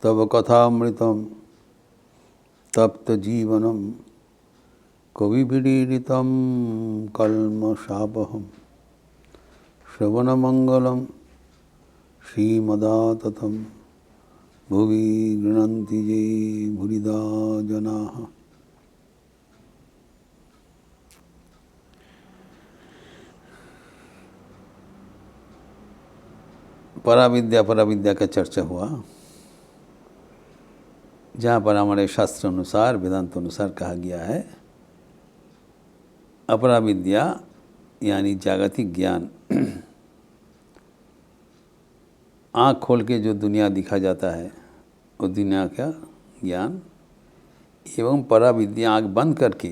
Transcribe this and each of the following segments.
तव कथामृतं तप्तजीवनं कविभिरीडितं कल्मषापहं श्रवणमंगलं श्रीमदाततं भुवि गृह्णन्ति ये भूरिदा जनाः। पराविद्या का चर्चा हुआ, जहाँ पर हमारे शास्त्र अनुसार, वेदांत अनुसार कहा गया है अपराविद्या यानी जागतिक ज्ञान, आँख खोल के जो दुनिया दिखा जाता है वो दुनिया का ज्ञान, एवं पराविद्या आँख बंद करके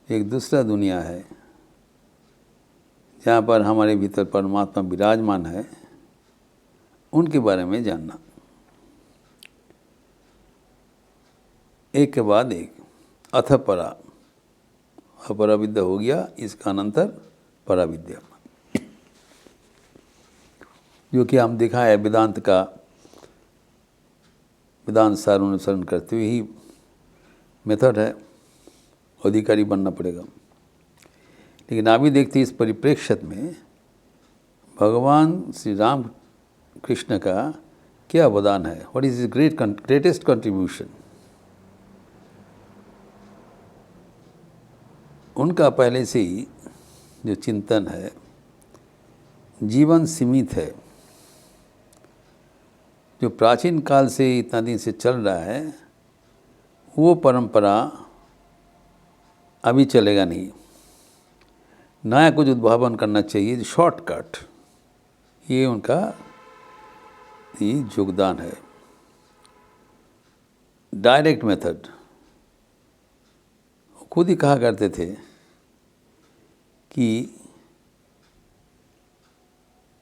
एक दूसरा दुनिया है जहाँ पर हमारे भीतर परमात्मा विराजमान है, उनके बारे में जानना। एक के बाद एक, अथ परा, अपराविद्या हो गया, इसका अनंतर पराविद्या, जो कि हम देखा है वेदांत का, वेदांत सार अनुसरण करते हुए ही मेथड है, अधिकारी बनना पड़ेगा। लेकिन अभी देखते इस परिप्रेक्ष्य में भगवान श्री राम कृष्ण का क्या अवदान है, what is his greatest contribution. उनका पहले से ही जो चिंतन है, जीवन सीमित है, जो प्राचीन काल से इतना दिन से चल रहा है, वो परंपरा अभी चलेगा नहीं, नया कुछ उद्भावन करना चाहिए, शॉर्टकट, ये उनका ही योगदान है। डायरेक्ट मेथड, खुद ही कहा करते थे कि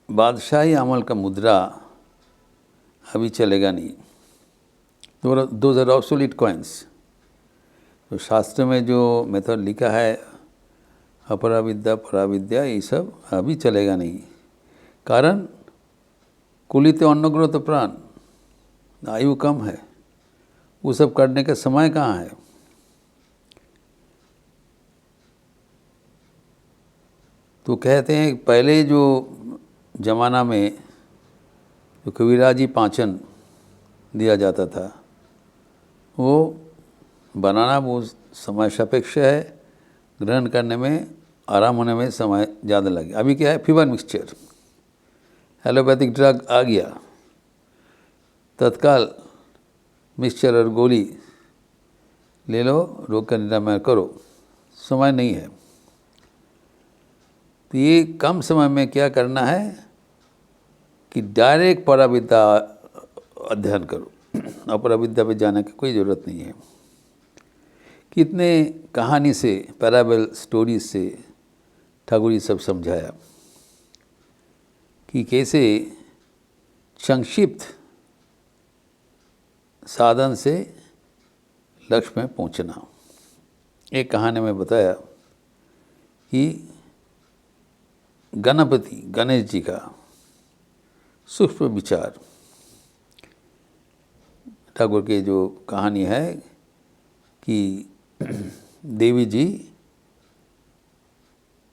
बादशाही अमल का मुद्रा अभी चलेगा नहीं, दोज आर ऑब्सोलीट कॉइन्स। तो शास्त्र में जो मेथड लिखा है अपराविद्या पराविद्या, ये सब अभी चलेगा नहीं। कारण कुलित अन्नग्रत प्राण, आयु कम है, वो सब करने का समय कहाँ है। तो कहते हैं पहले जो जमाना में जो कविराजी पाचन दिया जाता था, वो बनाना वो समय सापेक्ष है, ग्रहण करने में, आराम होने में समय ज़्यादा लगे। अभी क्या है, फीवर मिक्सचर, एलोपैथिक ड्रग आ गया, तत्काल मिक्सचर और गोली ले लो, रोग का निरामय करो, समय नहीं है। तो ये कम समय में क्या करना है कि डायरेक्ट पराविद्या अध्ययन करो, अपराविद्या पे जाने की कोई ज़रूरत नहीं है। कितने कहानी से, पैराबल स्टोरीज से ठाकुर जी सब समझाया कि कैसे संक्षिप्त साधन से लक्ष्य में पहुंचना। एक कहानी में बताया कि गणपति गणेश जी का सूक्ष्म विचार, ठाकुर के जो कहानी है कि देवी जी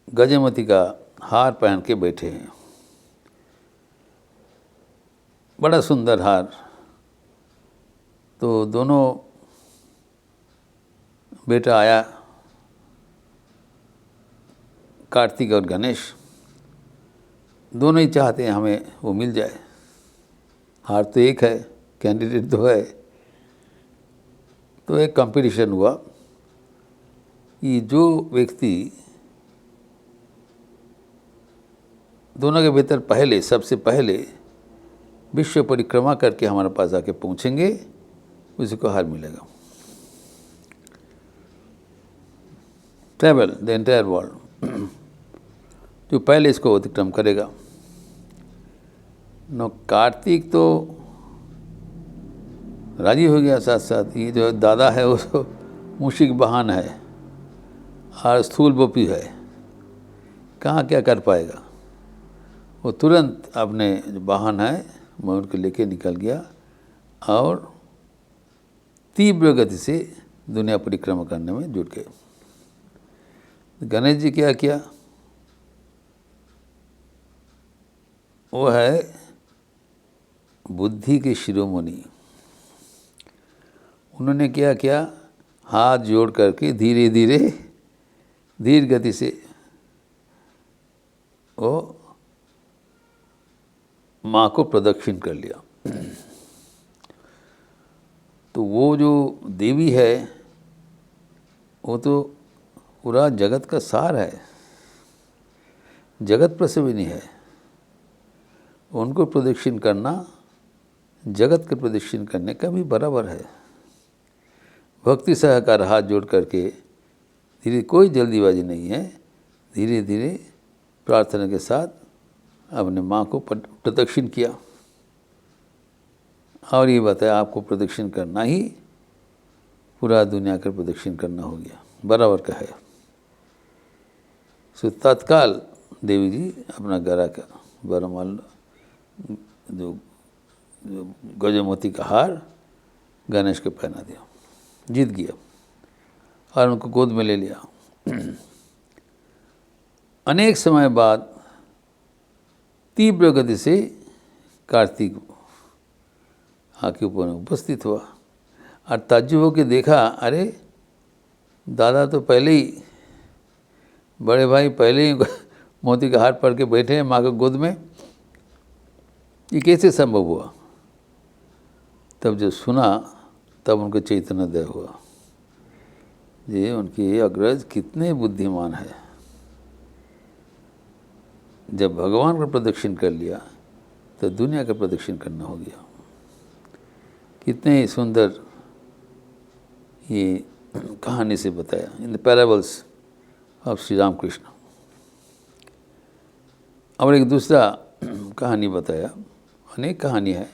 गजमती का हार पहन के बैठे हैं, बड़ा सुंदर हार। तो दोनों बेटा आया, कार्तिक और गणेश, दोनों ही चाहते हैं हमें वो मिल जाए, हार तो एक है, कैंडिडेट तो है। तो एक कंपटीशन हुआ कि जो व्यक्ति दोनों के भीतर पहले, सबसे पहले विश्व परिक्रमा करके हमारे पास आके पहुंचेंगे, उसी को हार मिलेगा। ट्रैवल द एंटायर वर्ल्ड, जो पहले इसको अतिक्रम करेगा। नो कार्तिक तो राजी हो गया, साथ साथ ये जो दादा है वो तो मूशिक वाहन है और स्थूल बपी है, कहाँ क्या कर पाएगा। वो तुरंत अपने जो वाहन है मयूर को लेके निकल गया और तीव्र गति से दुनिया परिक्रमा करने में जुट गए। गणेश जी क्या किया, वो है बुद्धि के शिरोमणि। उन्होंने क्या किया, हाथ जोड़ करके धीरे धीरे धीर गति से वो माँ को प्रदक्षिण कर लिया। तो वो जो देवी है वो तो पूरा जगत का सार है, जगत प्रसविनी है। उनको प्रदक्षिण करना जगत के प्रदक्षिण करने का भी बराबर है। भक्ति सहकार हाथ जोड़ करके धीरे, कोई जल्दीबाजी नहीं है, धीरे धीरे प्रार्थना के साथ अपने माँ को प्रदक्षिण किया। और ये बताया आपको प्रदक्षिण करना ही पूरा दुनिया का प्रदक्षिण करना हो गया, बराबर का है। सो तत्काल देवी जी अपना गला का वरमाल जो गजमोती का हार गणेश को पहना दिया, जीत गया और उनको गोद में ले लिया। अनेक समय बाद तीव्र गति से कार्तिक आके ऊपर उपस्थित हुआ और ताज्जुब होकर देखा, अरे दादा तो पहले ही, बड़े भाई पहले ही मोती का हार पहन के बैठे हैं माँ के गोद में, ये कैसे संभव हुआ। तब जब सुना तब उनको चैतन्योदय हुआ, ये उनके अग्रज कितने बुद्धिमान है। जब भगवान का प्रदक्षिण कर लिया तो दुनिया का प्रदक्षिण करना हो गया। कितने सुंदर ये कहानी से बताया in the parables of Shri Ram Krishna. और एक दूसरा कहानी बताया, अनेक कहानी है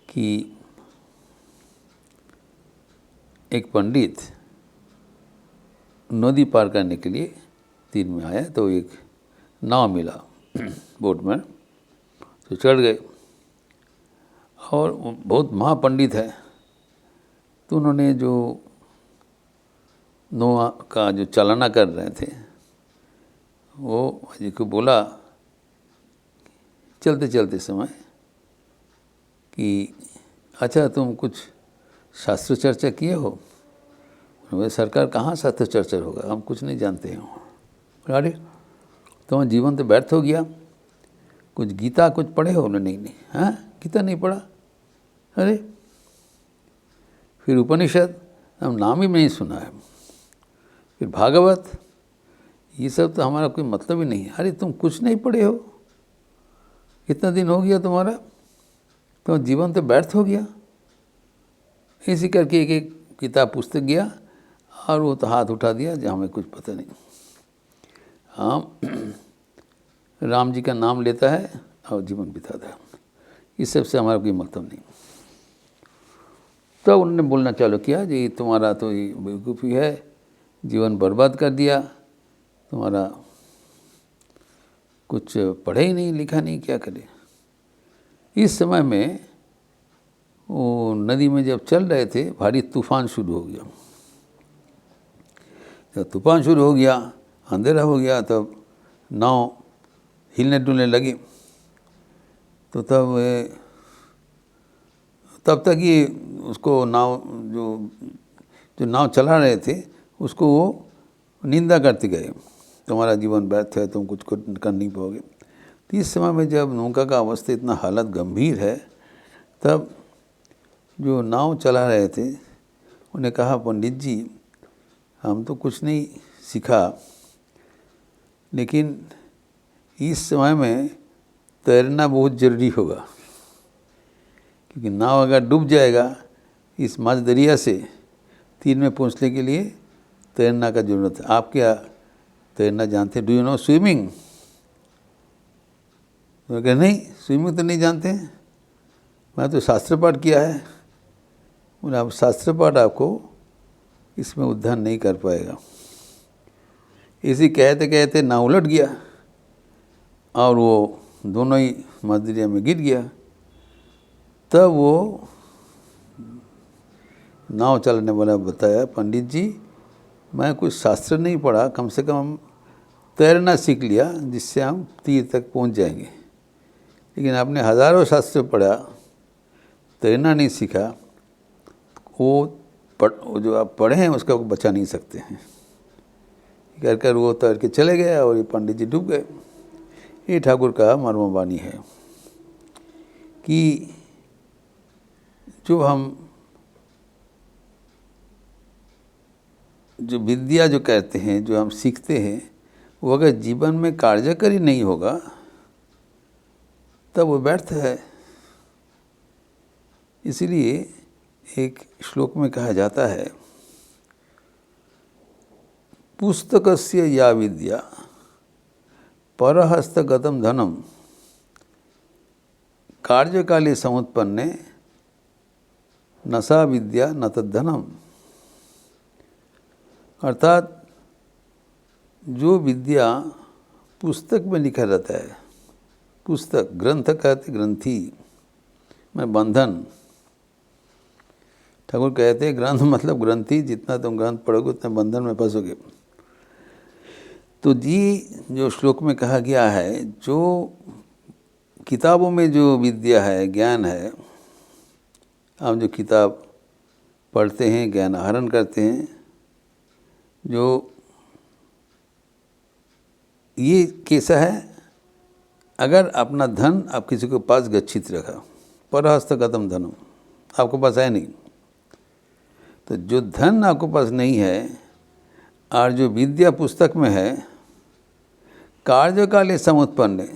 कि एक पंडित नदी पार करने के लिए तीर में आया तो एक नाव मिला बोट में, तो चढ़ गए। और बहुत महापंडित है, तो उन्होंने जो नौआ का जो चालना कर रहे थे वो जी को बोला चलते चलते समय कि अच्छा तुम कुछ शास्त्र चर्चा किए हो। वे सरकार कहाँ शास्त्र चर्चा होगा, हम कुछ नहीं जानते हैं। अरे तुम्हारा जीवन तो व्यर्थ हो गया, कुछ गीता कुछ पढ़े हो? नहीं, हाँ गीता नहीं पढ़ा। अरे फिर उपनिषद हम नाम ही नहीं सुना है, फिर भागवत, ये सब तो हमारा कोई मतलब ही नहीं है। अरे तुम कुछ नहीं पढ़े हो, कितना दिन हो गया तुम्हारा, तो जीवन तो व्यर्थ हो गया। ऐसी करके एक एक किताब पुस्तक गया और वो तो हाथ उठा दिया जो हमें कुछ पता नहीं। हाँ राम जी का नाम लेता है और जीवन बिताता है, इस सब से हमारा कोई मतलब नहीं। तो उन्होंने बोलना चालू किया जी तुम्हारा तो ये बेवकूफ़ी है, जीवन बर्बाद कर दिया, तुम्हारा कुछ पढ़े ही नहीं लिखा नहीं, क्या करे। इस समय में वो नदी में जब चल रहे थे भारी तूफान शुरू हो गया। जब तूफान शुरू हो गया, अंधेरा हो गया, तब नाव हिलने डुलने लगी। तो तब तक ये उसको नाव जो नाव चला रहे थे उसको वो निंदा करते गए, तुम्हारा जीवन व्यर्थ है, तुम कुछ कर नहीं पाओगे। तो इस समय में जब नौका का अवस्था इतना हालत गंभीर है, तब जो नाव चला रहे थे उन्हें कहा पंडित जी हम तो कुछ नहीं सीखा, लेकिन इस समय में तैरना बहुत ज़रूरी होगा, क्योंकि नाव अगर डूब जाएगा इस माझ दरिया से तीर में पहुंचने के लिए तैरना का ज़रूरत है। आप क्या तैरना जानते हैं? Do you know swimming? तो कहे नहीं, स्विमिंग तो नहीं जानते, मैं तो शास्त्र पाठ किया है। बोले आप शास्त्र पाठ आपको इसमें उद्धार नहीं कर पाएगा। इसी कहते कहते नाव उलट गया और वो दोनों ही मदरिया में गिर गया। तब वो नाव चलाने वाला बताया, पंडित जी मैं कुछ शास्त्र नहीं पढ़ा, कम से कम तैरना सीख लिया जिससे हम तीर तक पहुंच जाएंगे, लेकिन आपने हज़ारों शास्त्र पढ़ा, तैरना नहीं सीखा, वो जो आप पढ़े हैं उसका वो बचा नहीं सकते हैं। कर कर वो तैर के चले गए और ये पंडित जी डूब गए। ये ठाकुर का मर्मवाणी है कि जो विद्या जो कहते हैं, जो हम सीखते हैं, वो अगर जीवन में कार्यकरी नहीं होगा तब वो व्यर्थ है। इसीलिए एक श्लोक में कहा जाता है, पुस्तकस्य या विद्या परहस्तगतम धनम कार्यकाले समुत्पन्ने न सा विद्या न तद्धनम। अर्थात जो विद्या पुस्तक में लिखा रहता है, पुस्तक ग्रंथ कहते, ग्रंथी में बंधन, ठाकुर कहते हैं ग्रंथ मतलब ग्रंथी, जितना तुम ग्रंथ पढ़ोगे उतने बंधन में फंसोगे। तो जी जो श्लोक में कहा गया है, जो किताबों में जो विद्या है, ज्ञान है, हम जो किताब पढ़ते हैं, ज्ञान आहरण करते हैं, जो ये कैसा है, अगर अपना धन आप किसी के पास गच्छित रखा, परहस्तगतम धनम, आपके पास है नहीं, तो जो धन आपके पास नहीं है और जो विद्या पुस्तक में है, कार्यकाले समुत्पन्न,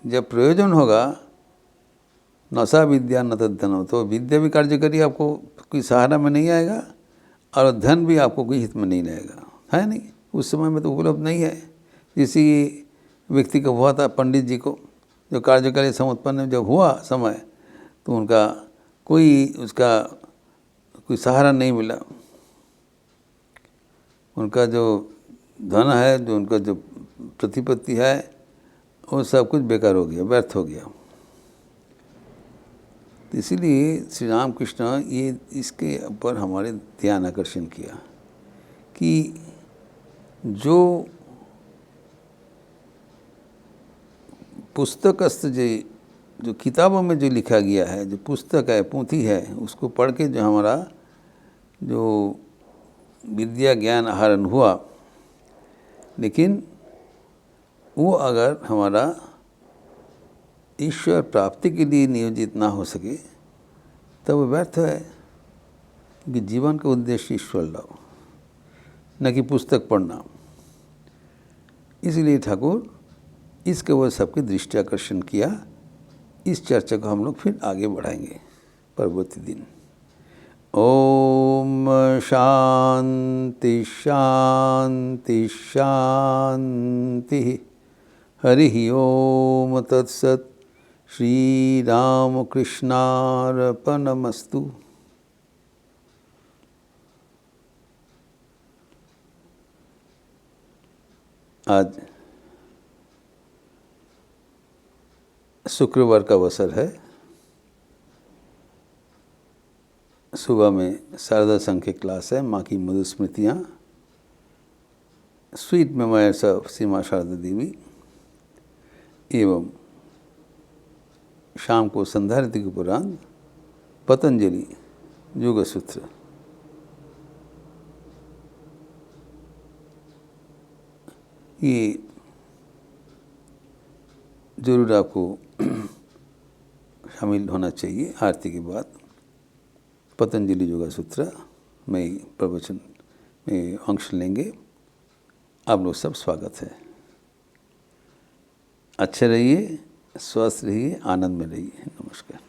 जब प्रयोजन होगा, न सा विद्या न तद्धनम, तो विद्या भी कार्यकरी आपको कोई सहारा में नहीं आएगा और धन भी आपको कोई हित में नहीं रहेगा, है नहीं, उस समय में तो उपलब्ध नहीं है। जिसी व्यक्ति को हुआ था, पंडित जी को, जो कार्यकाली समुत्पन्न जब हुआ समय, तो उनका उसका कोई सहारा नहीं मिला, उनका जो धन है, जो उनका जो प्रतिपत्ति है, वो सब कुछ बेकार हो गया, व्यर्थ हो गया। तो इसीलिए श्री राम कृष्ण ये इसके ऊपर हमारे ध्यान आकर्षण किया कि जो पुस्तकस्थ जो किताबों में जो लिखा गया है, जो पुस्तक है, पोथी है, उसको पढ़ के जो हमारा जो विद्या ज्ञान आहरण हुआ, लेकिन वो अगर हमारा ईश्वर प्राप्ति के लिए नियोजित ना हो सके तब वो व्यर्थ है, क्योंकि जीवन का उद्देश्य ईश्वर लाभ, न कि पुस्तक पढ़ना। इसलिए ठाकुर इसके वो सबके दृष्टि आकर्षण किया। इस चर्चा को हम लोग फिर आगे बढ़ाएंगे परवर्ती दिन। ओम शांति शांति शांति। हरि ओम तत्सत। श्री राम कृष्णार्पणमस्तु। आज शुक्रवार का अवसर है। सुबह में शारदा संघ की क्लास है, माँ की मधुर स्मृतियाँ, स्वीट मेमोरीज ऑफ श्री माँ शारदा देवी, एवं शाम को संध्यारती के उपरांत पतंजलि योग सूत्र। ये जरूर आपको शामिल होना चाहिए। आरती के बाद पतंजलि योगा सूत्र में प्रवचन में अंश लेंगे। आप लोग सब स्वागत है। अच्छे रहिए, स्वस्थ रहिए, आनंद में रहिए। नमस्कार।